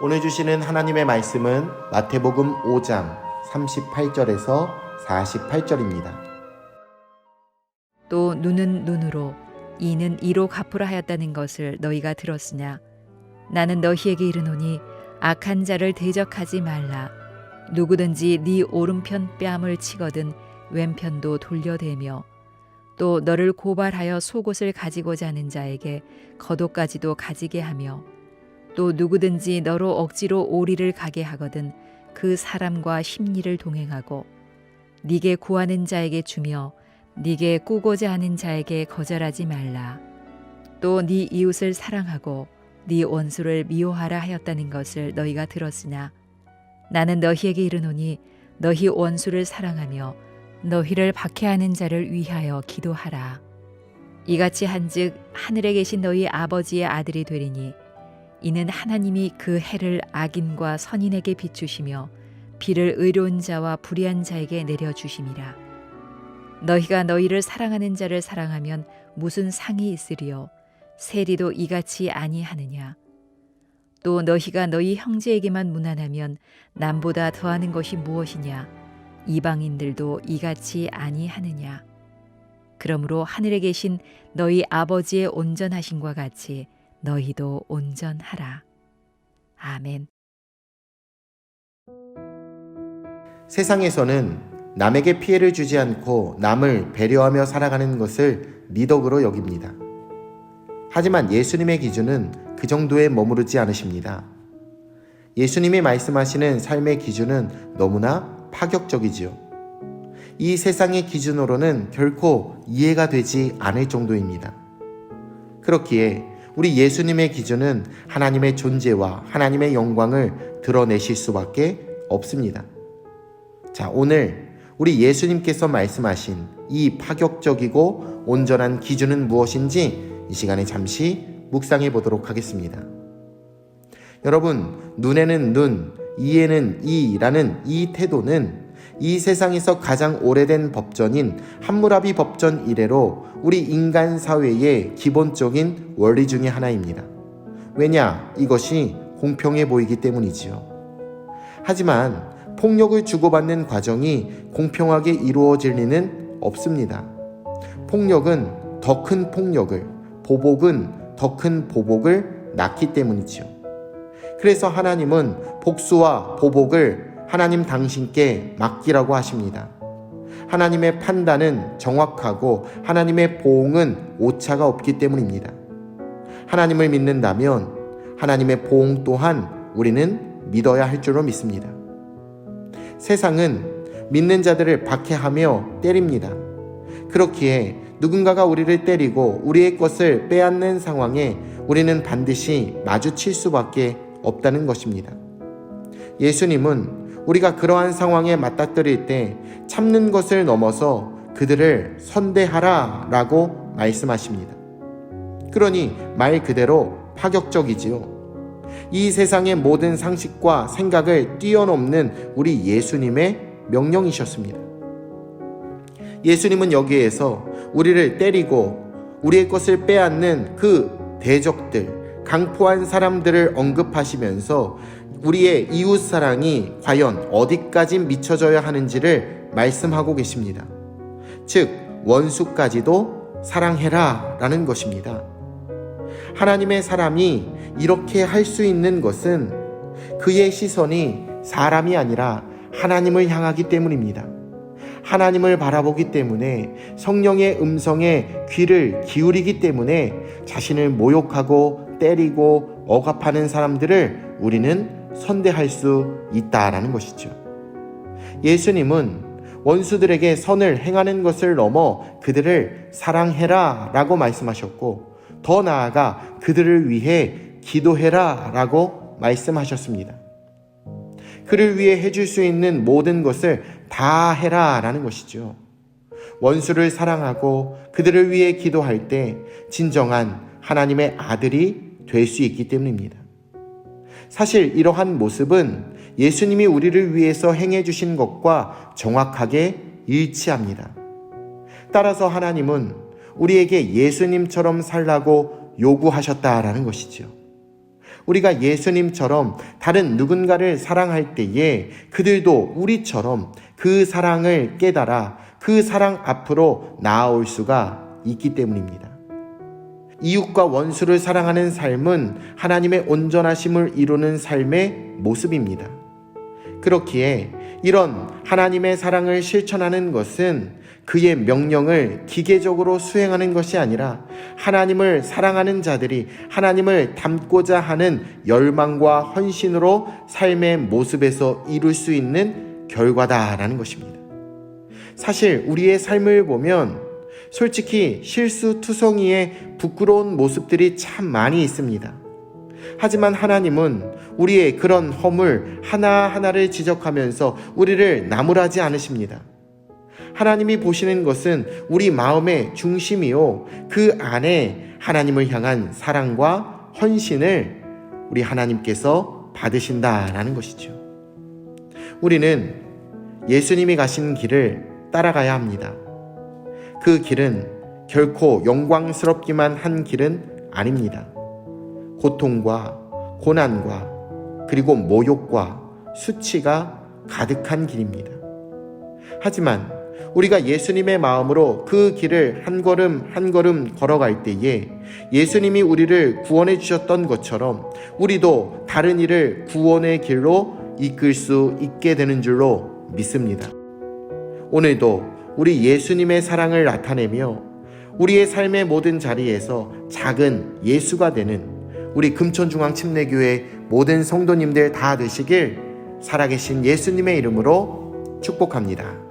오늘 주시는 하나님의 말씀은 마태복음 5장 38절에서 48절입니다. 또 눈은 눈으로 이는 이로 갚으라 하였다는 것을 너희가 들었으냐. 나는 너희에게 이르노니 악한 자를 대적하지 말라. 누구든지 네 오른편 뺨을 치거든 왼편도 돌려대며 또 너를 고발하여 속옷을 가지고자 하는 자에게 겉옷까지도 가지게 하며 또 누구든지 너로 억지로 오리를 가게 하거든 그 사람과 심리를 동행하고 네게 구하는 자에게 주며 네게 꾸고자 하는 자에게 거절하지 말라. 또 네 이웃을 사랑하고 네 원수를 미워하라 하였다는 것을 너희가 들었으나 나는 너희에게 이르노니 너희 원수를 사랑하며 너희를 박해하는 자를 위하여 기도하라. 이같이 한즉 하늘에 계신 너희 아버지의 아들이 되리니 이는 하나님이 그 해를 악인과 선인에게 비추시며 비를 의로운 자와 불의한 자에게 내려주심이라. 너희가 너희를 사랑하는 자를 사랑하면 무슨 상이 있으리요? 세리도 이같이 아니하느냐? 또 너희가 너희 형제에게만 무난하면 남보다 더하는 것이 무엇이냐? 이방인들도 이같이 아니하느냐? 그러므로 하늘에 계신 너희 아버지의 온전하심과 같이 너희도 온전하라. 아멘. 세상에서는 남에게 피해를 주지 않고 남을 배려하며 살아가는 것을 미덕으로 여깁니다. 하지만 예수님의 기준은 그 정도에 머무르지 않으십니다. 예수님이 말씀하시는 삶의 기준은 너무나 파격적이지요. 이 세상의 기준으로는 결코 이해가 되지 않을 정도입니다. 그렇기에 우리 예수님의 기준은 하나님의 존재와 하나님의 영광을 드러내실 수밖에 없습니다. 자, 오늘 우리 예수님께서 말씀하신 이 파격적이고 온전한 기준은 무엇인지 이 시간에 잠시 묵상해 보도록 하겠습니다. 여러분, 눈에는 눈, 이에는 이라는 이 태도는 이 세상에서 가장 오래된 법전인 함무라비 법전 이래로 우리 인간 사회의 기본적인 원리 중에 하나입니다. 왜냐? 이것이 공평해 보이기 때문이지요. 하지만 폭력을 주고받는 과정이 공평하게 이루어질 리는 없습니다. 폭력은 더 큰 폭력을, 보복은 더 큰 보복을 낳기 때문이지요. 그래서 하나님은 복수와 보복을 하나님 당신께 맡기라고 하십니다. 하나님의 판단은 정확하고 하나님의 보응은 오차가 없기 때문입니다. 하나님을 믿는다면 하나님의 보응 또한 우리는 믿어야 할 줄로 믿습니다. 세상은 믿는 자들을 박해하며 때립니다. 그렇기에 누군가가 우리를 때리고 우리의 것을 빼앗는 상황에 우리는 반드시 마주칠 수밖에 없다는 것입니다. 예수님은 우리가 그러한 상황에 맞닥뜨릴 때 참는 것을 넘어서 그들을 선대하라 라고 말씀하십니다. 그러니 말 그대로 파격적이지요. 이 세상의 모든 상식과 생각을 뛰어넘는 우리 예수님의 명령이셨습니다. 예수님은 여기에서 우리를 때리고 우리의 것을 빼앗는 그 대적들, 강포한 사람들을 언급하시면서 우리의 이웃사랑이 과연 어디까지 미쳐져야 하는지를 말씀하고 계십니다. 즉, 원수까지도 사랑해라 라는 것입니다. 하나님의 사람이 이렇게 할 수 있는 것은 그의 시선이 사람이 아니라 하나님을 향하기 때문입니다. 하나님을 바라보기 때문에 성령의 음성에 귀를 기울이기 때문에 자신을 모욕하고 때리고 억압하는 사람들을 우리는 선대할 수 있다라는 것이죠. 예수님은 원수들에게 선을 행하는 것을 넘어 그들을 사랑해라 라고 말씀하셨고, 더 나아가 그들을 위해 기도해라 라고 말씀하셨습니다. 그를 위해 해줄 수 있는 모든 것을 다 해라 라는 것이죠. 원수를 사랑하고 그들을 위해 기도할 때 진정한 하나님의 아들이 될 수 있기 때문입니다. 사실 이러한 모습은 예수님이 우리를 위해서 행해 주신 것과 정확하게 일치합니다. 따라서 하나님은 우리에게 예수님처럼 살라고 요구하셨다라는 것이죠. 우리가 예수님처럼 다른 누군가를 사랑할 때에 그들도 우리처럼 그 사랑을 깨달아 그 사랑 앞으로 나아올 수가 있기 때문입니다. 이웃과 원수를 사랑하는 삶은 하나님의 온전하심을 이루는 삶의 모습입니다. 그렇기에 이런 하나님의 사랑을 실천하는 것은 그의 명령을 기계적으로 수행하는 것이 아니라 하나님을 사랑하는 자들이 하나님을 닮고자 하는 열망과 헌신으로 삶의 모습에서 이룰 수 있는 결과다라는 것입니다. 사실 우리의 삶을 보면 솔직히 실수투성이의 부끄러운 모습들이 참 많이 있습니다. 하지만 하나님은 우리의 그런 허물 하나하나를 지적하면서 우리를 나무라지 않으십니다. 하나님이 보시는 것은 우리 마음의 중심이요, 그 안에 하나님을 향한 사랑과 헌신을 우리 하나님께서 받으신다라는 것이죠. 우리는 예수님이 가신 길을 따라가야 합니다. 그 길은 결코 영광스럽기만 한 길은 아닙니다. 고통과 고난과 그리고 모욕과 수치가 가득한 길입니다. 하지만 우리가 예수님의 마음으로 그 길을 한 걸음 한 걸음 걸어갈 때에 예수님이 우리를 구원해 주셨던 것처럼 우리도 다른 이를 구원의 길로 이끌 수 있게 되는 줄로 믿습니다. 오늘도 우리 예수님의 사랑을 나타내며 우리의 삶의 모든 자리에서 작은 예수가 되는 우리 금천중앙침례교회 모든 성도님들 다 되시길 살아계신 예수님의 이름으로 축복합니다.